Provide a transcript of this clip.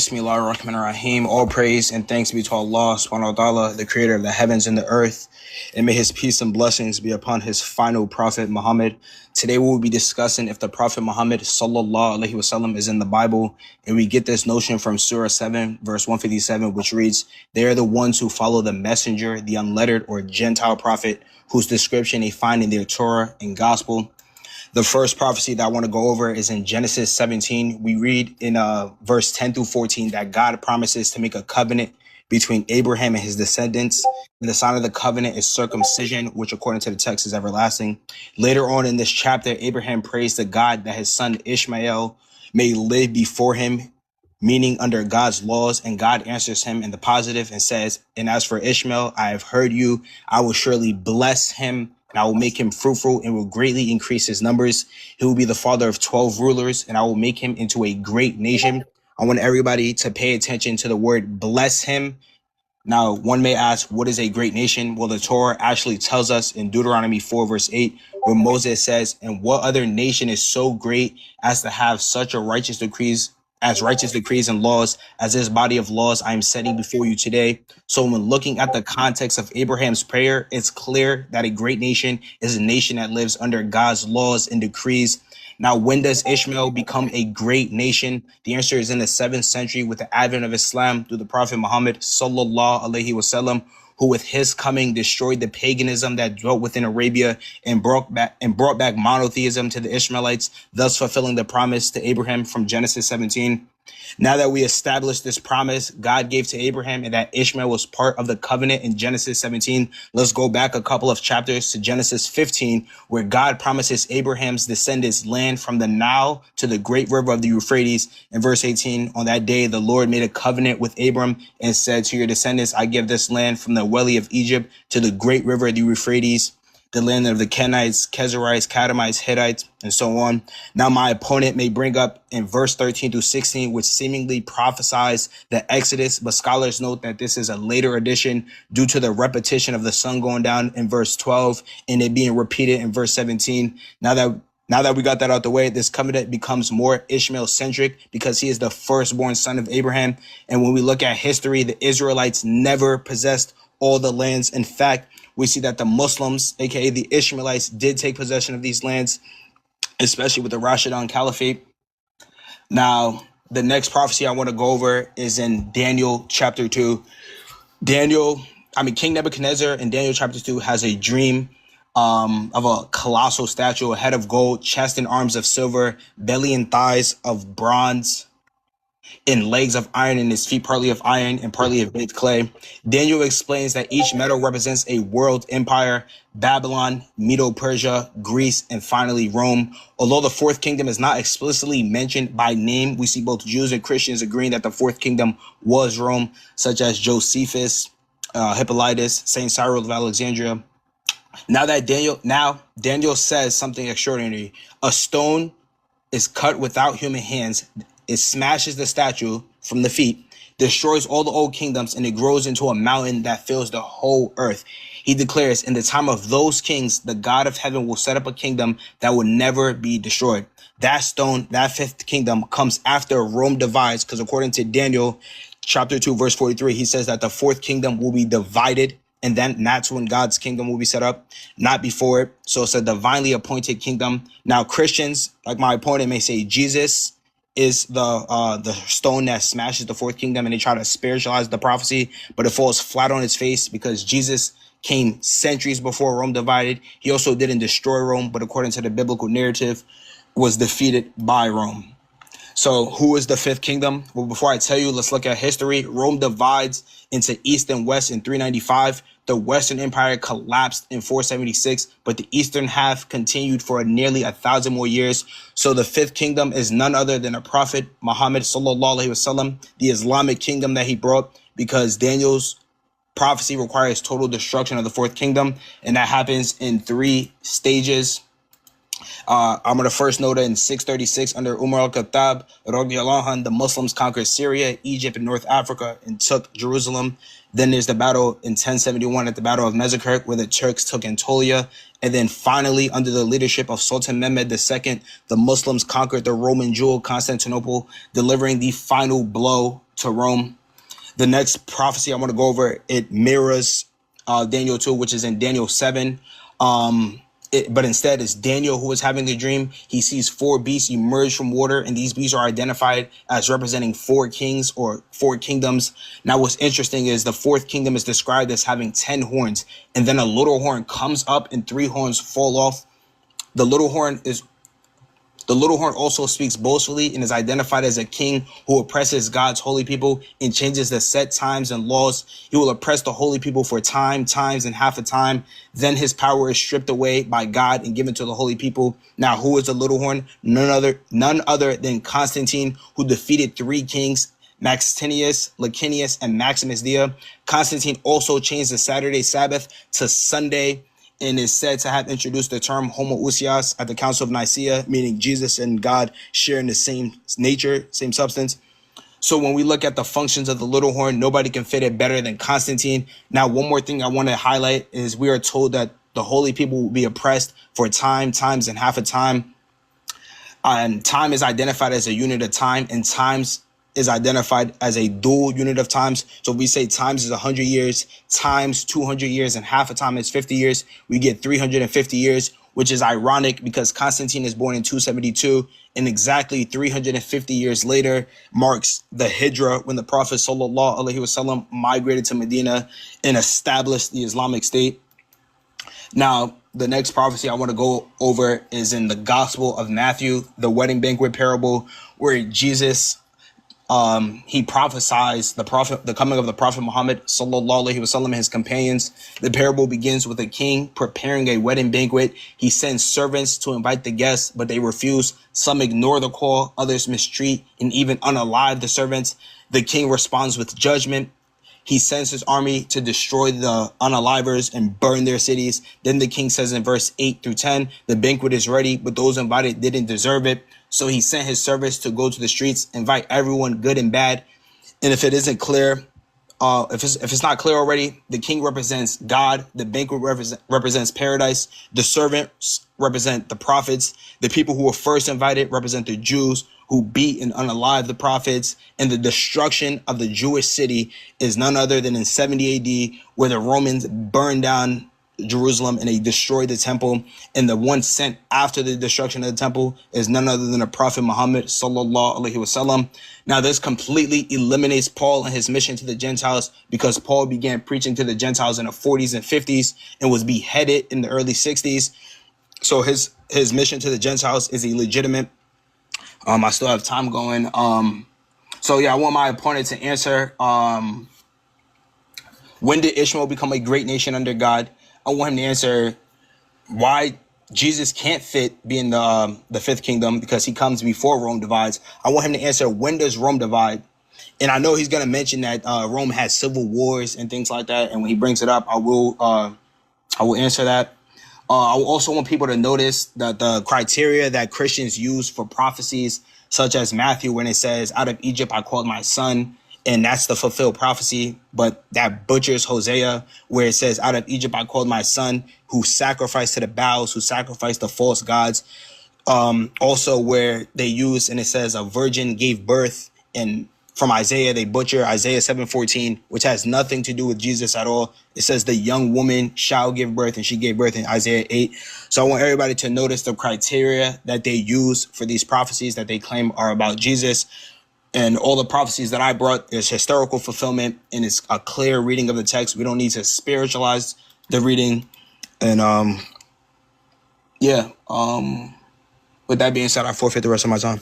Bismillah ar-Rahman ar-Rahim. All praise and thanks be to Allah subhanahu wa ta'ala, the creator of the heavens and the earth. And may his peace and blessings be upon his final prophet Muhammad. Today we will be discussing if the prophet Muhammad sallallahu alaihi wasallam is in the Bible. And we get this notion from Surah 7 verse 157, which reads, "They are the ones who follow the messenger, the unlettered or Gentile prophet, whose description they find in their Torah and gospel." The first prophecy that I want to go over is in Genesis 17. We read in verse 10 through 14 that God promises to make a covenant between Abraham and his descendants. And the sign of the covenant is circumcision, which according to the text is everlasting. Later on in this chapter, Abraham prays to God that his son Ishmael may live before him, meaning under God's laws, and God answers him in the positive and says, "And as for Ishmael, I have heard you. I will surely bless him, and I will make him fruitful and will greatly increase his numbers. He will be the father of 12 rulers, and I will make him into a great nation." I want everybody to pay attention to the word bless him. Now, one may ask, what is a great nation? Well, the Torah actually tells us in Deuteronomy 4 verse 8, where Moses says, "And what other nation is so great as to have such a righteous decrees and laws as this body of laws I am setting before you today?" So when looking at the context of Abraham's prayer, it's clear that a great nation is a nation that lives under God's laws and decrees. Now, when does Ishmael become a great nation? The answer is in the 7th century with the advent of Islam through the Prophet Muhammad sallallahu alaihi wasallam, who with his coming destroyed the paganism that dwelt within Arabia and brought back monotheism to the Ishmaelites, thus fulfilling the promise to Abraham from Genesis 17. Now that we established this promise God gave to Abraham and that Ishmael was part of the covenant in Genesis 17, let's go back a couple of chapters to Genesis 15, where God promises Abraham's descendants land from the Nile to the great river of the Euphrates. In verse 18, "On that day, the Lord made a covenant with Abram and said, to your descendants, I give this land from the valley of Egypt to the great river of the Euphrates, the land of the Kenites, Kezarites, Kadamites, Hittites, and so on." Now, my opponent may bring up in verse 13 through 16, which seemingly prophesies the Exodus, but scholars note that this is a later addition due to the repetition of the sun going down in verse 12 and it being repeated in verse 17. Now that we got that out the way, this covenant becomes more Ishmael-centric because he is the firstborn son of Abraham. And when we look at history, the Israelites never possessed all the lands. In fact, we see that the Muslims, aka the Ishmaelites, did take possession of these lands, especially with the Rashidun Caliphate. Now, the next prophecy I want to go over is in Daniel chapter 2. King Nebuchadnezzar in Daniel chapter 2 has a dream of a colossal statue, a head of gold, chest and arms of silver, belly and thighs of bronze, and legs of iron, and his feet partly of iron and partly of baked clay. Daniel explains that each metal represents a world empire: Babylon, Medo-Persia, Greece, and finally Rome. Although the fourth kingdom is not explicitly mentioned by name, we see both Jews and Christians agreeing that the fourth kingdom was Rome, such as Josephus, Hippolytus, Saint Cyril of Alexandria. Now Daniel says something extraordinary. A stone is cut without human hands. It smashes the statue from the feet, destroys all the old kingdoms, and it grows into a mountain that fills the whole earth. He declares, in the time of those kings, the God of heaven will set up a kingdom that will never be destroyed. That stone, that fifth kingdom, comes after Rome divides, because according to Daniel chapter 2, verse 43, he says that the fourth kingdom will be divided, and then that's when God's kingdom will be set up, not before it. So it's a divinely appointed kingdom. Now, Christians, like my opponent, may say Jesus is the stone that smashes the fourth kingdom, and they try to spiritualize the prophecy, but it falls flat on its face because Jesus came centuries before Rome divided. He also didn't destroy Rome, but according to the biblical narrative, was defeated by Rome. So who is the fifth kingdom? Well, before I tell you, let's look at history. Rome divides into East and West in 395. The Western Empire collapsed in 476, but the Eastern half continued for nearly 1,000 more years. So the fifth kingdom is none other than a prophet, Muhammad sallallahu alaihi wasallam, the Islamic kingdom that he brought, because Daniel's prophecy requires total destruction of the fourth kingdom, and that happens in 3 stages. I'm going to first note that in 636 under Umar al-Khattab, the Muslims conquered Syria, Egypt, and North Africa and took Jerusalem. Then there's the battle in 1071 at the Battle of Mezekirk, where the Turks took Anatolia. And then finally, under the leadership of Sultan Mehmed II, the Muslims conquered the Roman jewel, Constantinople, delivering the final blow to Rome. The next prophecy I want to go over, it mirrors Daniel 2, which is in Daniel 7. But instead, it's Daniel who is having the dream. He sees 4 beasts emerge from water, and these beasts are identified as representing 4 kings or 4 kingdoms. Now, what's interesting is the 4th kingdom is described as having 10 horns, and then a little horn comes up and 3 horns fall off. The little horn also speaks boastfully and is identified as a king who oppresses God's holy people and changes the set times and laws. He will oppress the holy people for times, and half a time. Then his power is stripped away by God and given to the holy people. Now, who is the little horn? None other than Constantine, who defeated 3 kings, Maxentius, Licinius, and Maximus Dia. Constantine also changed the Saturday Sabbath to Sunday, and is said to have introduced the term homoousios at the Council of Nicaea, meaning Jesus and God sharing the same nature, same substance. So when we look at the functions of the little horn, nobody can fit it better than Constantine. Now, one more thing I want to highlight is we are told that the holy people will be oppressed for times, and half a time. And time is identified as a unit of time, and times is identified as a dual unit of times. So if we say times is 100 years, times 200 years, and half a time is 50 years, we get 350 years, which is ironic because Constantine is born in 272, and exactly 350 years later marks the Hijra, when the Prophet sallallahu alaihi wasallam migrated to Medina and established the Islamic State. Now, the next prophecy I want to go over is in the Gospel of Matthew, the wedding banquet parable, where Jesus he prophesies the coming of the Prophet Muhammad sallallahu alaihi wasallam and his companions. The parable begins with a king preparing a wedding banquet. He sends servants to invite the guests, but they refuse. Some ignore the call, others mistreat and even unalive the servants. The king responds with judgment. He sends his army to destroy the unalivers and burn their cities. Then the king says in verse 8 through 10, the banquet is ready, but those invited didn't deserve it. So he sent his servants to go to the streets, invite everyone, good and bad. And if it isn't clear, if it's not clear already, the king represents God. The banquet represents paradise. The servants represent the prophets. The people who were first invited represent the Jews who beat and unalive the prophets. And the destruction of the Jewish city is none other than in 70 AD, where the Romans burned down Jerusalem and they destroyed the temple. And the one sent after the destruction of the temple is none other than the Prophet Muhammad sallallahu alaihi wasallam. Now, this completely eliminates Paul and his mission to the Gentiles, because Paul began preaching to the Gentiles in the 40s and 50s and was beheaded in the early 60s. So his mission to the Gentiles is illegitimate. I still have time going. So yeah, I want my opponent to answer. When did Ishmael become a great nation under God? I want him to answer why Jesus can't fit being the 5th kingdom, because he comes before Rome divides. I want him to answer, when does Rome divide? And I know he's going to mention that Rome has civil wars and things like that. And when he brings it up, I will answer that. I also want people to notice that the criteria that Christians use for prophecies, such as Matthew, when it says, out of Egypt I called my son, and that's the fulfilled prophecy. But that butchers Hosea, where it says, out of Egypt I called my son, who sacrificed to the Baals, who sacrificed the false gods. Also where they use, and it says a virgin gave birth, and from Isaiah, they butcher Isaiah 7:14, which has nothing to do with Jesus at all. It says the young woman shall give birth, and she gave birth in Isaiah 8. So I want everybody to notice the criteria that they use for these prophecies that they claim are about Jesus. And all the prophecies that I brought is historical fulfillment, and it's a clear reading of the text. We don't need to spiritualize the reading. And with that being said, I forfeit the rest of my time.